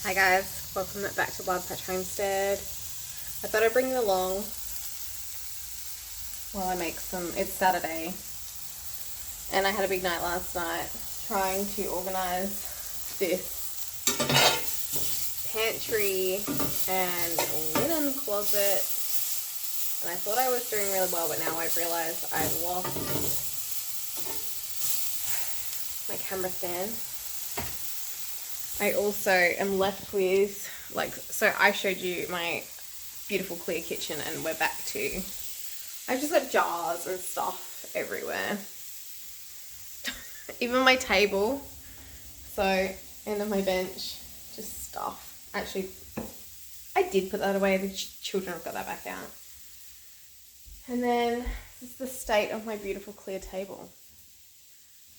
Hi guys, welcome back to Wild Patch Homestead. I thought I'd bring you along while I make some. It's Saturday and I had a big night last night trying to organize this pantry and linen closet, and I thought I was doing really well, but now I've realized I've lost my camera stand. I also am left with, so I showed you my beautiful clear kitchen and we're back to, I've just got jars and stuff everywhere. Even my table, so end of my bench, just stuff. Actually, I did put that away, the children have got that back out. And then this is the state of my beautiful clear table.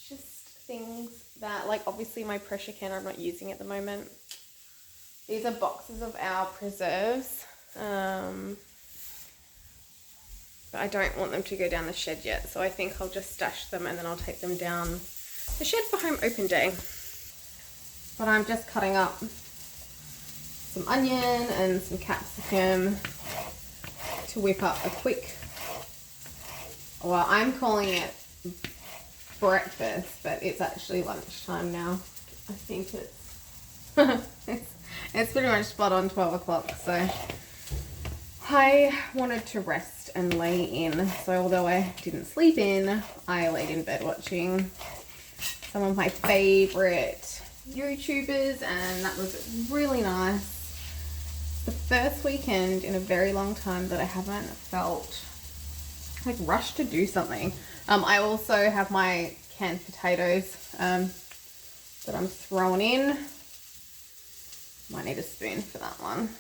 Just things that, like, obviously my pressure canner I'm not using at the moment. These are boxes of our preserves, but I don't want them to go down the shed yet, so I think I'll just stash them and then I'll take them down the shed for home open day. But I'm just cutting up some onion and some capsicum to whip up a quick, well, I'm calling it breakfast, but it's actually lunchtime now. I think it's it's pretty much spot on 12 o'clock, so I wanted to rest and lay in. So although I didn't sleep in, I laid in bed watching some of my favorite YouTubers, and that was really nice. The first weekend in a very long time that I haven't felt like rushed to do something. I also have my canned potatoes that I'm throwing in. Might need a spoon for that one.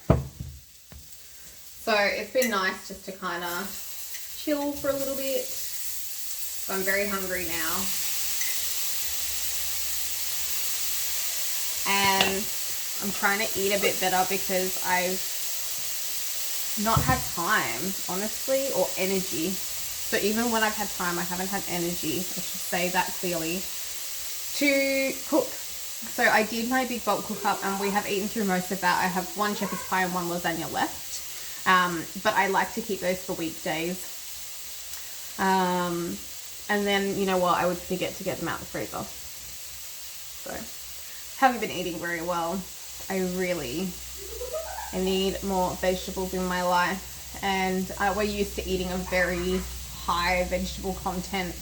So it's been nice just to kind of chill for a little bit. So I'm very hungry now. And I'm trying to eat a bit better because I've not had time, honestly, or energy. So even when I've had time, I haven't had energy, I should say that clearly, to cook. So I did my big bulk cook up and we have eaten through most of that. I have one shepherd's pie and one lasagna left. But I like to keep those for weekdays. And then, you know what, I would forget to get them out the freezer. So haven't been eating very well. I need more vegetables in my life. And we're used to eating a very high vegetable content,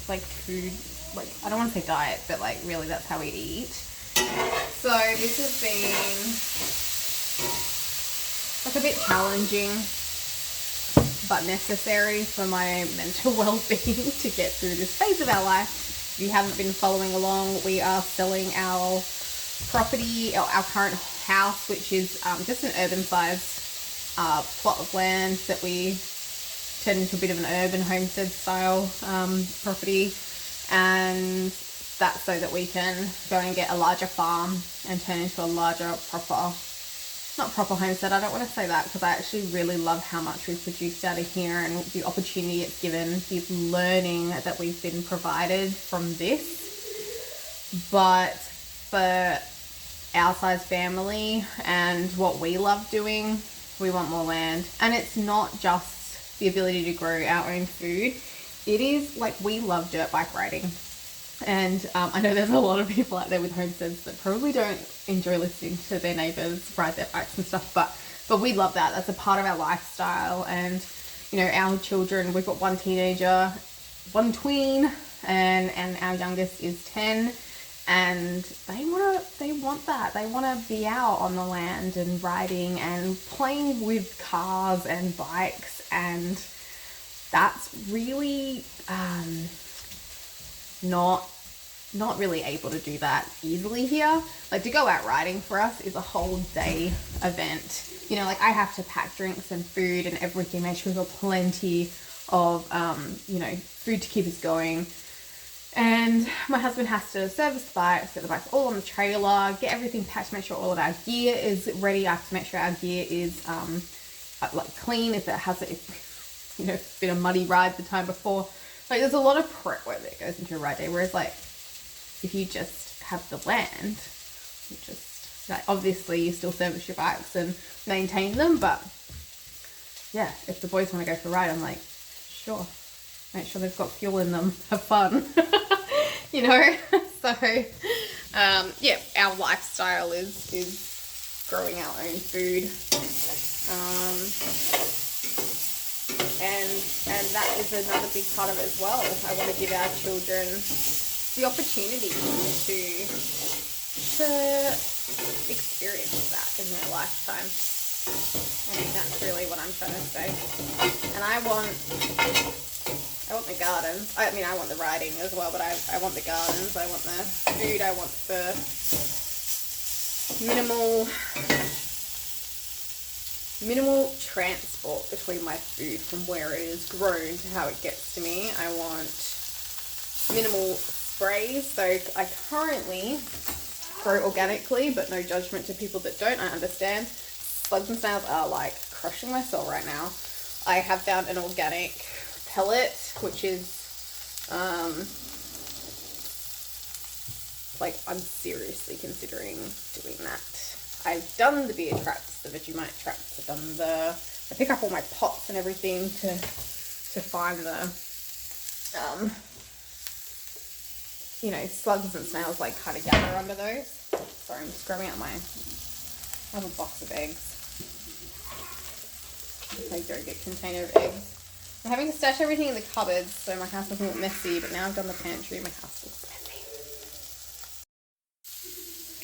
like food, like, I don't want to say diet, but like really that's how we eat. So this has been like a bit challenging, but necessary for my mental well-being to get through this phase of our life. If you haven't been following along, we are selling our property, or our current house, which is just an urban size plot of land that we turned into a bit of an urban homestead style property, and that's so that we can go and get a larger farm and turn into a larger not proper homestead, I don't want to say that, because I actually really love how much we've produced out of here and the opportunity it's given, the learning that we've been provided from this. But for our size family and what we love doing, we want more land. And it's not just the ability to grow our own food. It is, like, we love dirt bike riding. And I know there's a lot of people out there with homesteads that probably don't enjoy listening to their neighbours ride their bikes and stuff, but we love that. That's a part of our lifestyle. And, you know, our children, we've got one teenager, one tween, and our youngest is 10. And they want that. They want to be out on the land and riding and playing with cars and bikes, and that's really not really able to do that easily here. Like, to go out riding for us is a whole day event. You know, like, I have to pack drinks and food and everything, make sure we've got plenty of you know, food to keep us going. And my husband has to service the bikes, get the bikes all on the trailer, get everything packed, make sure all of our gear is ready. I have to make sure our gear is like clean if it hasn't, you know, been a muddy ride the time before. Like, there's a lot of prep work that goes into a ride day, whereas, like, if you just have the land, you just Like, obviously you still service your bikes and maintain them, but yeah, if the boys want to go for a ride, I'm like, sure. Make sure they've got fuel in them. Have fun. You know? So, yeah, our lifestyle is growing our own food. And that is another big part of it as well. I want to give our children the opportunity to experience that in their lifetime. I think that's really what I'm trying to say. And I want the gardens. I mean, I want the riding as well, but I want the gardens. I want the food. I want the minimal transport between my food from where it is grown to how it gets to me. I want minimal sprays. So I currently grow organically, but no judgment to people that don't. I understand. Slugs and snails are like crushing my soul right now. I have found an organic pellet, which is like, I'm seriously considering doing that. I've done the beer traps, the Vegemite traps. I pick up all my pots and everything to find the you know, slugs and snails like kind of gather under those. Sorry, I'm just grabbing out I have a box of eggs. Like yogurt container of eggs. I'm having to stash everything in the cupboards so my house doesn't look messy, but now I've done the pantry, my house looks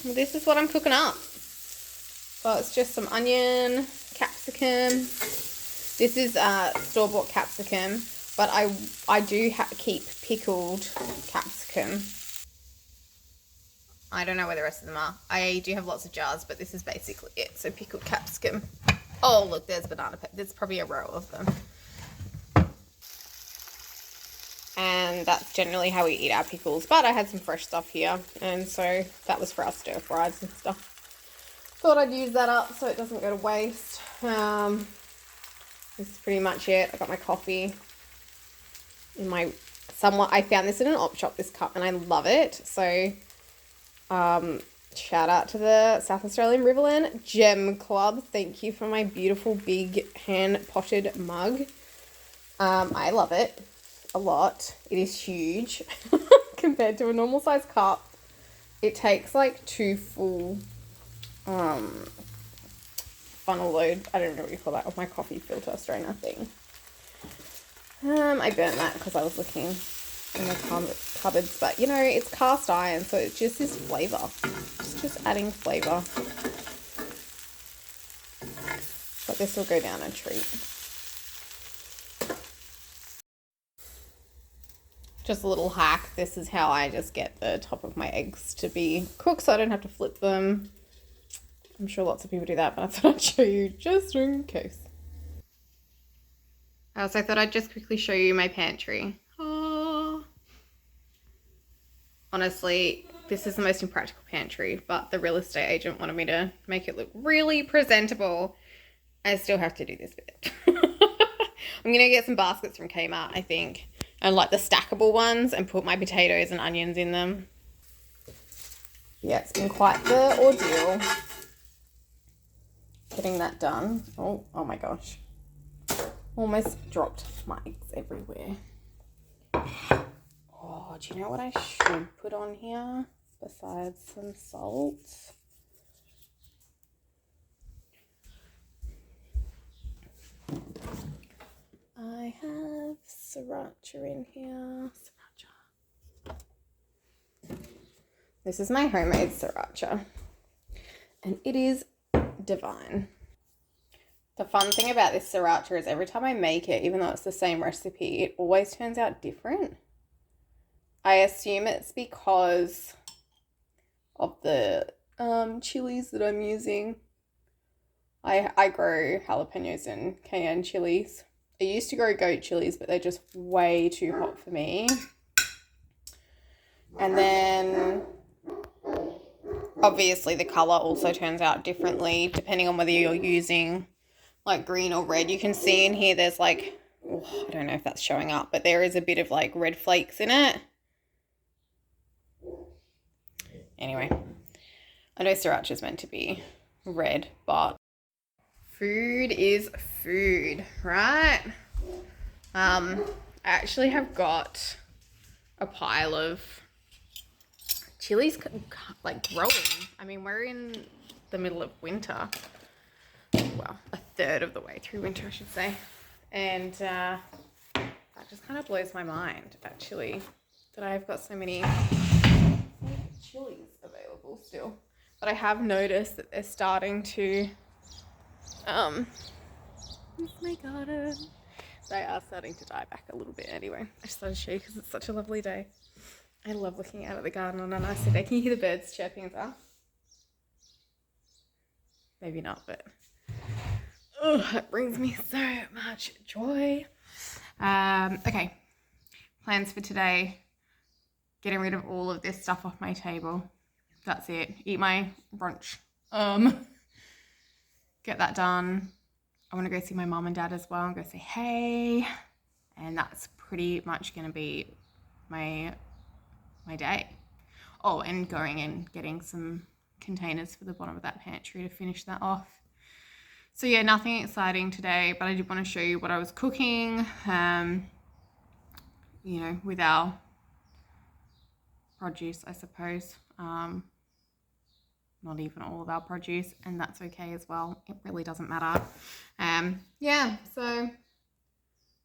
messy. Well, this is what I'm cooking up. So it's just some onion, capsicum. This is store-bought capsicum, but I do keep pickled capsicum. I don't know where the rest of them are. I do have lots of jars, but this is basically it. So pickled capsicum. Oh, look, there's banana pepper. There's probably a row of them. And that's generally how we eat our pickles. But I had some fresh stuff here, and so that was for our stir fries and stuff. Thought I'd use that up so it doesn't go to waste. This is pretty much it. I got my coffee in my I found this in an op shop, this cup, and I love it. So shout out to the South Australian Riverland Gem Club. Thank you for my beautiful big hand potted mug. I love it a lot. It is huge compared to a normal size cup. It takes like 2 full funnel load, I don't know what you call that, of my coffee filter strainer thing. I burnt that because I was looking in the cupboards, but you know, it's cast iron, so it's just this flavour. It's just adding flavour. But this will go down a treat. Just a little hack. This is how I just get the top of my eggs to be cooked so I don't have to flip them. I'm sure lots of people do that, but I thought I'd show you just in case. I also thought I'd just quickly show you my pantry. Oh. Honestly, this is the most impractical pantry, but the real estate agent wanted me to make it look really presentable. I still have to do this bit. I'm going to get some baskets from Kmart, I think, and like the stackable ones, and put my potatoes and onions in them. Yeah, it's been quite the ordeal getting that done. Oh my gosh. Almost dropped my eggs everywhere. Oh, do you know what I should put on here besides some salt? I have sriracha in here. Sriracha. This is my homemade sriracha, and it is divine. The fun thing about this sriracha is every time I make it, even though it's the same recipe, it always turns out different. I assume it's because of the chilies that I'm using. I grow jalapenos and cayenne chilies. I used to grow goat chilies, but they're just way too hot for me. And then obviously the colour also turns out differently depending on whether you're using like green or red. You can see in here there's like, I don't know if that's showing up, but there is a bit of like red flakes in it. Anyway, I know sriracha is meant to be red, but food is food, right? I actually have got a pile of chilies like growing. I mean, we're in the middle of winter. Well, a third of the way through winter, I should say. And that just kind of blows my mind, actually, that I've got so many chilies available still. But I have noticed that they're starting to, where's my garden? They are starting to die back a little bit anyway. I just thought I'd show you because it's such a lovely day. I love looking out at the garden on a nice day. Can you hear the birds chirping as well? Maybe not, but it brings me so much joy. Okay, plans for today. Getting rid of all of this stuff off my table. That's it. Eat my brunch. Get that done. I want to go see my mom and dad as well and go say hey. And that's pretty much going to be my day. Oh, and going and getting some containers for the bottom of that pantry to finish that off. So yeah, nothing exciting today, but I did want to show you what I was cooking, you know, with our produce, I suppose. Not even all of our produce, and that's okay as well. It really doesn't matter. Yeah, so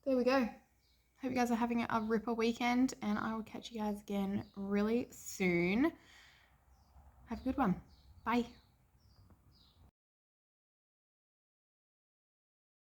there we go. Hope you guys are having a ripper weekend, and I will catch you guys again really soon. Have a good one. Bye.